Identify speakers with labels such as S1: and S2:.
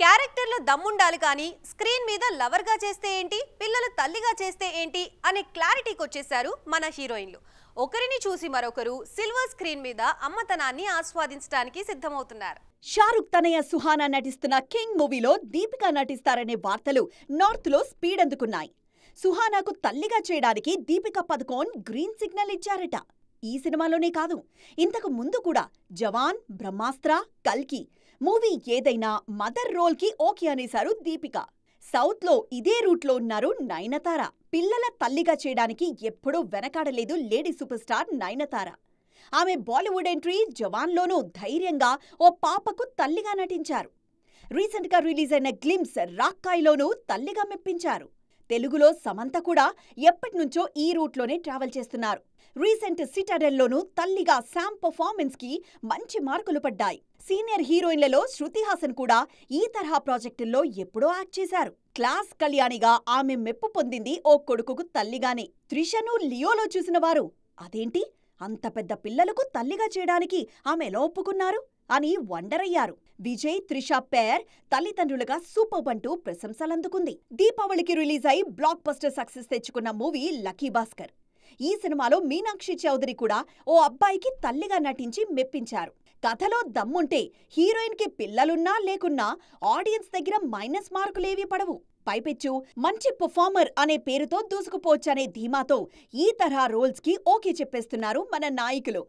S1: క్యారెక్టర్లో దమ్ముండాలి కానీ స్క్రీన్ మీద లవర్గా చేస్తే ఏంటి, పిల్లలు తల్లిగా చేస్తే ఏంటి అనే క్లారిటీకి వచ్చేసారు మన హీరోయిన్లు. ఒకరిని చూసి మరొకరు సిల్వర్ స్క్రీన్ మీద అమ్మతనాన్ని ఆస్వాదించడానికి సిద్ధమవుతున్నారు.
S2: షారుఖ్ తనయ సుహానా నటిస్తున్న కింగ్ మూవీలో దీపిక నటిస్తారనే వార్తలు నార్త్ లో స్పీడ్ అందుకున్నాయి. సుహానాకు తల్లిగా చేయడానికి దీపిక పదుకోన్ గ్రీన్ సిగ్నల్ ఇచ్చారట. ఈ సినిమాలోనే కాదు, ఇంతకు ముందు కూడా జవాన్, బ్రహ్మాస్త్ర, కల్కి మూవీ ఏదైనా మదర్ రోల్ కి ఓకే అనేశారు దీపిక. సౌత్ లో ఇదే రూట్లో ఉన్నారు నయనతార. పిల్లల తల్లిగా చేయడానికి ఎప్పుడూ వెనకాడలేదు లేడీ సూపర్ స్టార్ నయనతార. ఆమె బాలీవుడ్ ఎంట్రీ జవాన్లోనూ ధైర్యంగా ఓ పాపకు తల్లిగా నటించారు. రీసెంట్ గా రిలీజ్ అయిన గ్లిమ్స్ రాక్కాయ్లోనూ తల్లిగా మెప్పించారు. తెలుగులో సమంత కూడా ఎప్పటినుంచో ఈ రూట్లోనే ట్రావెల్ చేస్తున్నారు. రీసెంట్ సిటాడెల్లోనూ తల్లిగా శామ్ పర్ఫార్మెన్స్ కి మంచి మార్కులు పడ్డాయి. సీనియర్ హీరోయిన్లలో శృతి హాసన్ కూడా ఈ తరహా ప్రాజెక్టుల్లో ఎప్పుడో యాక్ట్ చేశారు. క్లాస్ కళ్యాణిగా ఆమె మెప్పు పొందింది ఓ కొడుకుకు తల్లిగానే. త్రిషను లియోలో చూసిన వారు అదేంటి అంత పెద్ద పిల్లలకు తల్లిగా చేయడానికి ఆమె ఎలా ఒప్పుకున్నారు అని వండర్ అయ్యారు. విజయ్, త్రిష పేర్ తల్లిదండ్రులుగా సూపర్ అంటూ ప్రశంసలందుకుంది. దీపావళికి రిలీజ్ అయి బ్లాక్ బస్టర్ సక్సెస్ తెచ్చుకున్న మూవీ లక్కీ భాస్కర్. ఈ సినిమాలో మీనాక్షి చౌదరి కూడా ఓ అబ్బాయికి తల్లిగా నటించి మెప్పించారు. కథలో దమ్ముంటే హీరోయిన్ కి పిల్లలున్నా లేకున్నా ఆడియన్స్ దగ్గర మైనస్ మార్కులేవీ పడవు. పైపెచ్చు మంచి పర్ఫార్మర్ అనే పేరుతో దూసుకుపోవచ్చనే ధీమాతో ఈ తరహా రోల్స్ కి ఓకే చెప్పేస్తున్నారు మన నాయకులు.